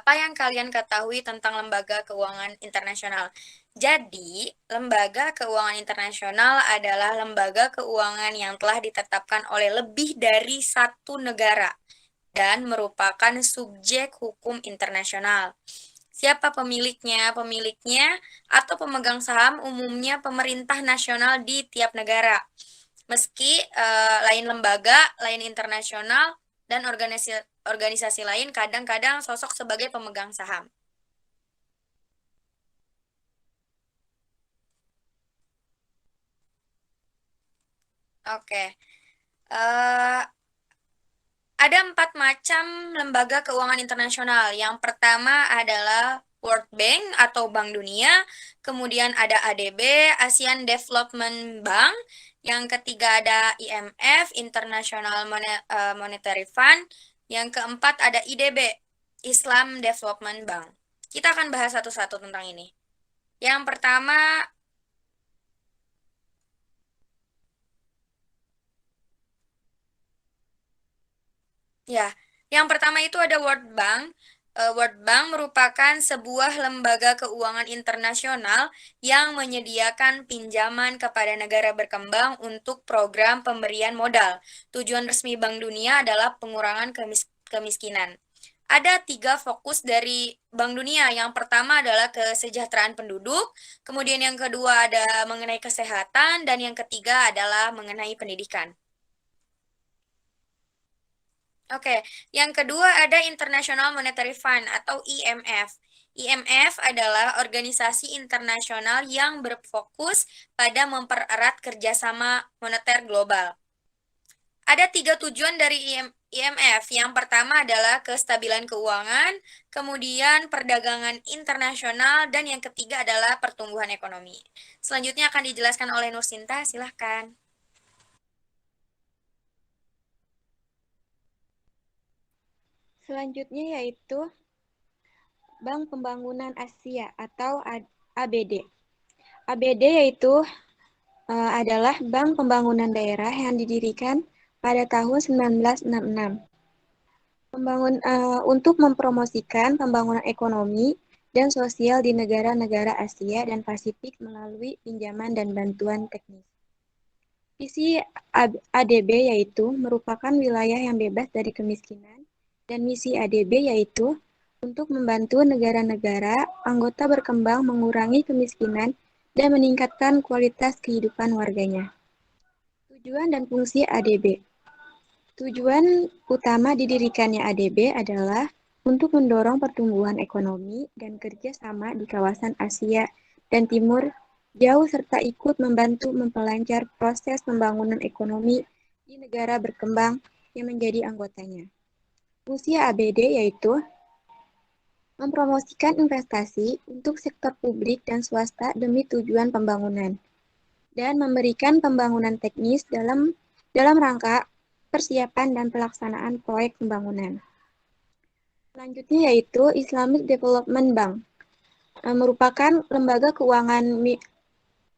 apa yang kalian ketahui tentang lembaga keuangan internasional? Jadi, lembaga keuangan internasional adalah lembaga keuangan yang telah ditetapkan oleh lebih dari satu negara dan merupakan subjek hukum internasional. Siapa pemiliknya? Pemiliknya atau pemegang saham umumnya pemerintah nasional di tiap negara. Meski lain lembaga, lain internasional, dan organisasi lain kadang-kadang sosok sebagai pemegang saham. Oke, eh, ada 4 macam lembaga keuangan internasional. Yang pertama adalah World Bank atau Bank Dunia, kemudian ada ADB, ASEAN Development Bank, yang ketiga ada IMF, International Monetary Fund, yang keempat ada IDB, Islam Development Bank. Kita akan bahas satu-satu tentang ini. Yang pertama, ya, yang pertama itu ada World Bank. World Bank merupakan sebuah lembaga keuangan internasional yang menyediakan pinjaman kepada negara berkembang untuk program pemberian modal. Tujuan resmi Bank Dunia adalah pengurangan kemiskinan. Ada 3 fokus dari Bank Dunia. Yang pertama adalah kesejahteraan penduduk, kemudian yang kedua ada mengenai kesehatan, dan yang ketiga adalah mengenai pendidikan. Oke, yang kedua ada International Monetary Fund atau IMF. IMF adalah organisasi internasional yang berfokus pada mempererat kerjasama moneter global. Ada 3 tujuan dari IMF. Yang pertama adalah kestabilan keuangan, kemudian perdagangan internasional, dan yang ketiga adalah pertumbuhan ekonomi. Selanjutnya akan dijelaskan oleh Nursinta, silahkan. Selanjutnya yaitu Bank Pembangunan Asia atau ABD. ABD yaitu adalah Bank Pembangunan Daerah yang didirikan pada tahun 1966 untuk mempromosikan pembangunan ekonomi dan sosial di negara-negara Asia dan Pasifik melalui pinjaman dan bantuan teknis. Visi ADB yaitu merupakan wilayah yang bebas dari kemiskinan, dan misi ADB yaitu untuk membantu negara-negara anggota berkembang mengurangi kemiskinan dan meningkatkan kualitas kehidupan warganya. Tujuan dan fungsi ADB. Tujuan utama didirikannya ADB adalah untuk mendorong pertumbuhan ekonomi dan kerjasama di kawasan Asia dan Timur jauh serta ikut membantu memperlancar proses pembangunan ekonomi di negara berkembang yang menjadi anggotanya. Fungsi ABD yaitu mempromosikan investasi untuk sektor publik dan swasta demi tujuan pembangunan, dan memberikan pembangunan teknis dalam rangka persiapan dan pelaksanaan proyek pembangunan. Selanjutnya yaitu Islamic Development Bank, merupakan lembaga keuangan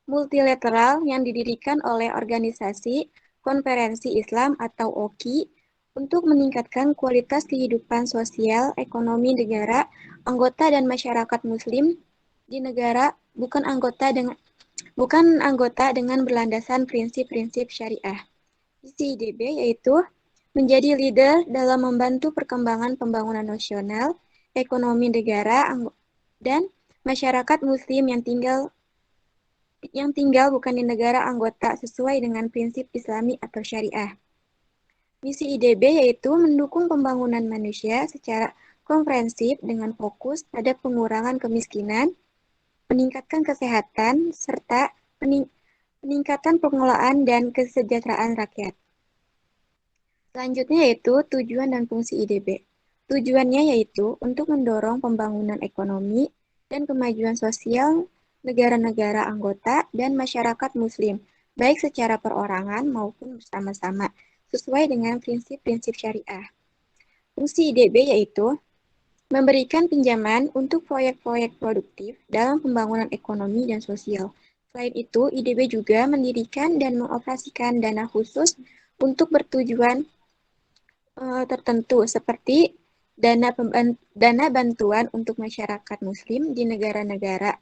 multilateral yang didirikan oleh Organisasi Konferensi Islam atau OKI untuk meningkatkan kualitas kehidupan sosial ekonomi negara, anggota dan masyarakat muslim di negara bukan anggota dengan berlandasan prinsip-prinsip syariah. Visi IDB yaitu menjadi leader dalam membantu perkembangan pembangunan nasional, ekonomi negara, dan masyarakat muslim yang tinggal bukan di negara anggota sesuai dengan prinsip Islami atau syariah. Misi IDB yaitu mendukung pembangunan manusia secara komprehensif dengan fokus pada pengurangan kemiskinan, meningkatkan kesehatan, serta peningkatan pengelolaan dan kesejahteraan rakyat. Selanjutnya yaitu tujuan dan fungsi IDB. Tujuannya yaitu untuk mendorong pembangunan ekonomi dan kemajuan sosial negara-negara anggota dan masyarakat muslim, baik secara perorangan maupun bersama-sama, sesuai dengan prinsip-prinsip syariah. Fungsi IDB yaitu memberikan pinjaman untuk proyek-proyek produktif dalam pembangunan ekonomi dan sosial. Selain itu, IDB juga mendirikan dan mengoperasikan dana khusus untuk bertujuan tertentu seperti dana bantuan untuk masyarakat Muslim di negara-negara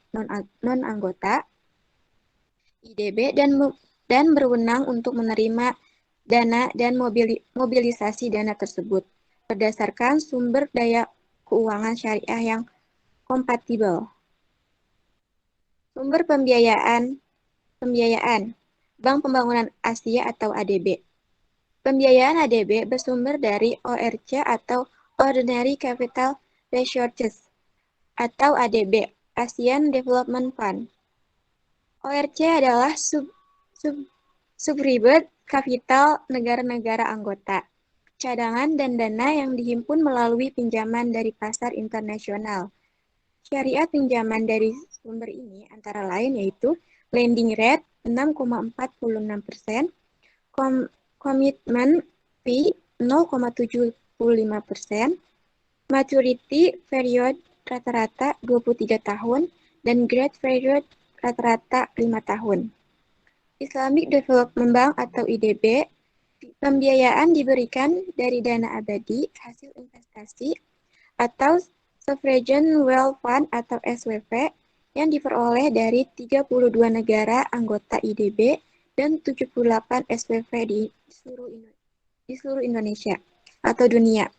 non-anggota IDB dan berwenang untuk menerima dana dan mobilisasi dana tersebut berdasarkan sumber daya keuangan syariah yang kompatibel. Sumber pembiayaan Bank Pembangunan Asia atau ADB. Pembiayaan ADB bersumber dari ORC atau Ordinary Capital Resources atau ADB, Asian Development Fund. ORC adalah subribet kapital negara-negara anggota, cadangan dan dana yang dihimpun melalui pinjaman dari pasar internasional. Syariat pinjaman dari sumber ini antara lain yaitu lending rate 6,46%, commitment fee 0,75%, maturity period rata-rata 23 tahun, dan grace period rata-rata 5 tahun. Islamic Development Bank atau IDB, pembiayaan diberikan dari dana abadi, hasil investasi, atau Sovereign Wealth Fund atau SWF yang diperoleh dari 32 negara anggota IDB dan 78 SWF di seluruh Indonesia atau dunia.